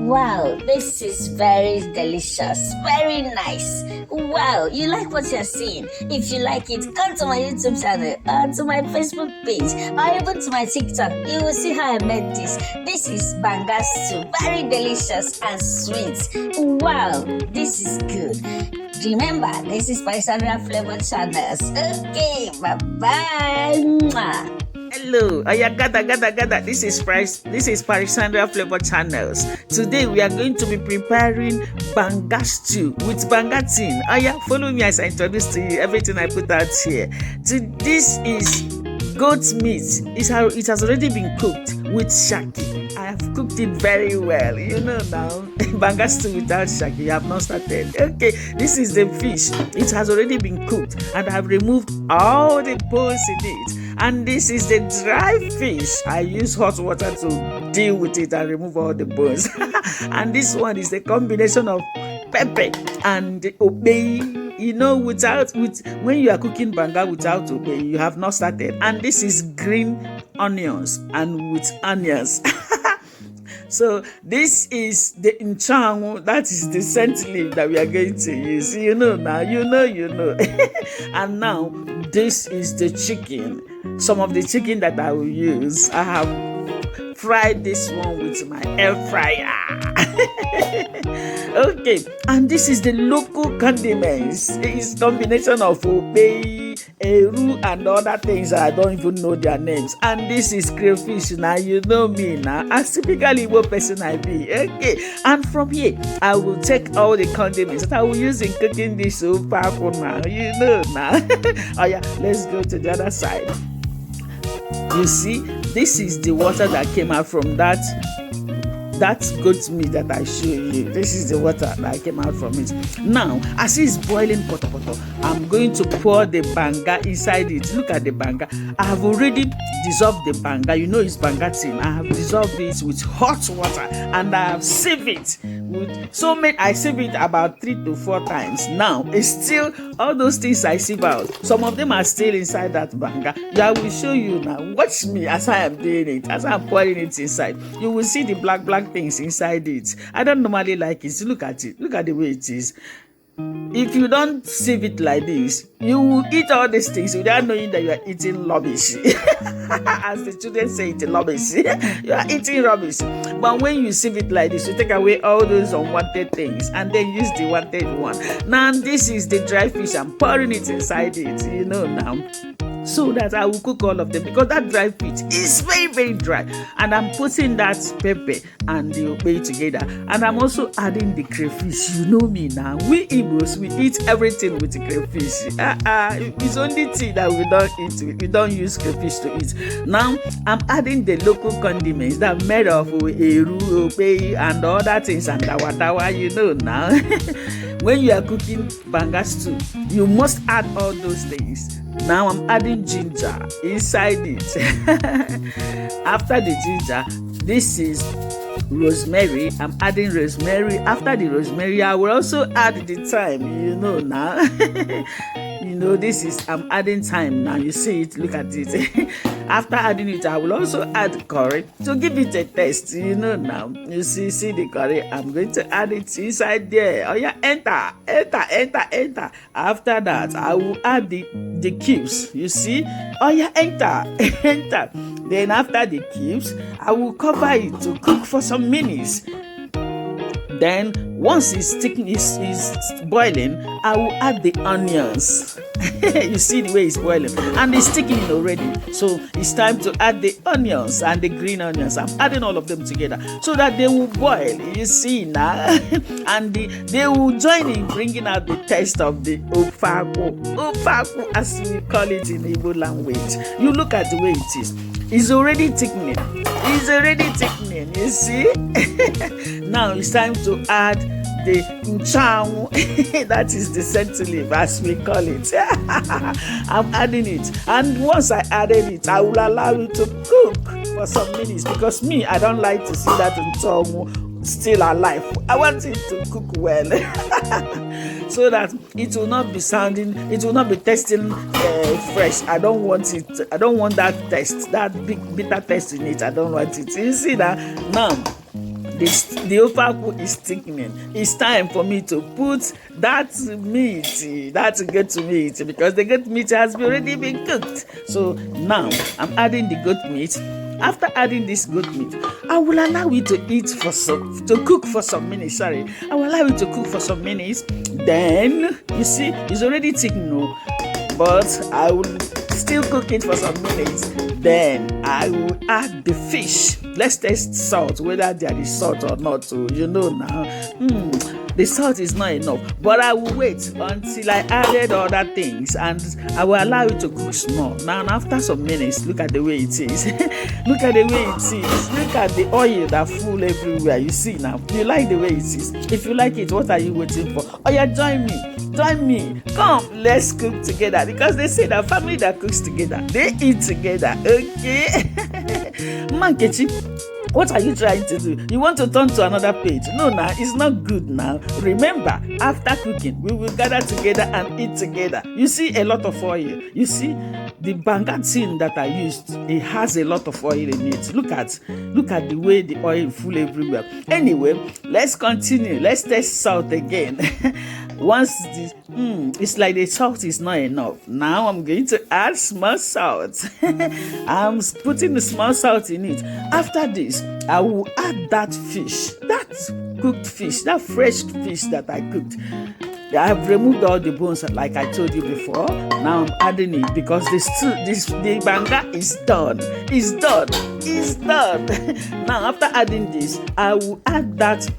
Wow, this is very delicious, very nice. Wow, you like what you're seeing? If you like it, come to my YouTube channel, to my Facebook page, or even to my TikTok. You will see how I made this. This is Banga stew, very delicious and sweet. Wow, this is good. Remember, this is Paisandra Flavor Channels. Okay, bye-bye. Hello, gada. This is Parisandra Flavor Channels. Today we are going to be preparing Banga stew with Banga tin. Follow me as I introduce to you everything I put out here. This is goat meat. It has already been cooked with shaki. I have cooked it very well. You know now, Banga stew without shaki, you have not started. Okay, this is the fish. It has already been cooked and I have removed all the bones in it. And this is the dry fish. I use hot water to deal with it and remove all the bones. And this one is the combination of pepper and OKPI. You know, when you are cooking Banga without OKPI, you have not started. And this is green onions and with onions. So this is the inchangu, that is the scent leaf that we are going to use. You know now, you know. And now this is the chicken. Some of the chicken that I will use, I have fried this one with my air fryer. Okay, and this is the local condiments. It's a combination of OKPI, eru, and other things I don't even know their names. And this is crayfish. Now you know me now. As typically what person I be. Okay, and from here I will take all the condiments that I will use in cooking this soup now. You know now. Let's go to the other side. You see, this is the water that came out from that goat meat that I showed you. This is the water that came out from it. Now, as it's boiling poto, I'm going to pour the Banga inside it. Look at the Banga. I have already dissolved the Banga. You know it's Banga tin. I have dissolved it with hot water and I have sieved it with so many. I sieve it about 3 to 4 times. Now, it's still all those things I sieve out. Some of them are still inside that Banga. I will show you now. Watch me as I am doing it, as I am pouring it inside. You will see the black things inside it. I don't normally like it. Look at it. Look at the way it is. If you don't sieve it like this, you will eat all these things without knowing that you are eating rubbish. As the children say, it's rubbish. You are eating rubbish. But when you sieve it like this, you take away all those unwanted things and then use the wanted one. Now this is the dry fish. I'm pouring it inside it, you know now, so that I will cook all of them, because that dry fish is very, very dry. And I'm putting that pepper and the OKPI together. And I'm also adding the crayfish. You know me now. We Igbos, we eat everything with the crayfish. It's only tea that we don't eat. We don't use crayfish to eat. Now, I'm adding the local condiments that are made of eru, OKPI, and other things, and tawa, you know now. When you are cooking Banga stew, you must add all those things. Now I'm adding ginger inside it. After the ginger, this is rosemary. I'm adding rosemary. After the rosemary, I will also add the thyme. You know now. You know, this is, I'm adding thyme now. You see it, look at it. After adding it, I will also add curry to give it a taste. You know now. You see the curry. I'm going to add it inside there. Enter. After that, I will add the cubes. You see? Enter. Then after the cubes, I will cover it to cook for some minutes. Then once it's boiling, I will add the onions. You see the way it's boiling, and it's sticking in already. So it's time to add the onions and the green onions. I'm adding all of them together so that they will boil. You see now, and they will join in bringing out the taste of the ofaku, as we call it in Igbo language. You look at the way it is. It's already thickening. You see? Now it's time to add the inchangu. That is the scent leaf, as we call it. I'm adding it. And once I added it, I will allow it to cook for some minutes, because me, I don't like to see that inchangu still alive. I want it to cook well. So that it will not be tasting fresh. I don't want that taste, that big bitter taste in it. I don't want it. You see that now the ofe akwu is thickening. It's time for me to put that meat, that goat meat, because the goat meat has already been cooked. So now I'm adding the goat meat. After adding this goat meat, I will allow it to cook for some minutes. Sorry, I will allow it to cook for some minutes. Then you see, it's already thickening, but I will still cook it for some minutes. Then I will add the fish. Let's test salt, whether there is salt or not. So you know now, the salt is not enough, but I will wait until I added other things, and I will allow it to cook small. Now after some minutes, look at the way it is. Look at the way it is. Look at the oil that full everywhere. You see now. You like the way it is. If you like it, what are you waiting for? Oh yeah, join me. Come, let's cook together, because they say that family that cooks together, they eat together. Okay. Mankechi, what are you trying to do? You want to turn to another page? No, now it's not good now. Remember, after cooking, we will gather together and eat together. You see a lot of oil. You see the Banga tin that I used, it has a lot of oil in it. Look at the way the oil full everywhere. Anyway, let's continue. Let's test salt again. Once this, it's like the salt is not enough. Now I'm going to add small salt. I'm putting the small salt in it. After this, I will add that fish, that cooked fish, that fresh fish that I cooked. I have removed all the bones, like I told you before. Now I'm adding it, because the Banga is done. It's done. Now after adding this, I will add that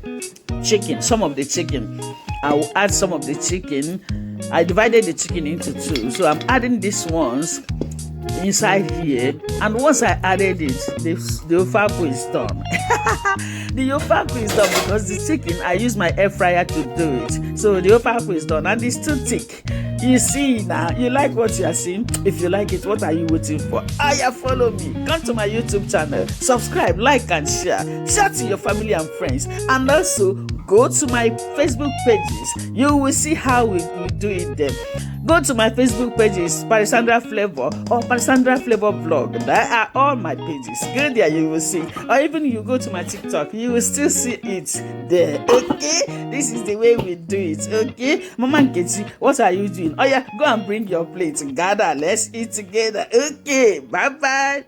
chicken, some of the chicken. I will add some of the chicken. I divided the chicken into two, so I'm adding these ones inside here, and once I added it, the ofe akwu is done. The ofe akwu is done, because the chicken, I use my air fryer to do it. So the ofe akwu is done, and it's too thick. You see now, you like what you are seeing? If you like it, what are you waiting for? Follow me. Come to my YouTube channel, subscribe, like and share. Share to your family and friends, and also go to my Facebook pages. You will see how we do it there. Go to my Facebook pages, Parisandra Flavor or Parisandra Flavor Vlog. That are all my pages. Go there, you will see. Or even you go to my TikTok, you will still see it there. Okay? This is the way we do it. Okay? Mama Nkechi, what are you doing? Oh yeah, go and bring your plate. Gather, let's eat together. Okay, bye-bye.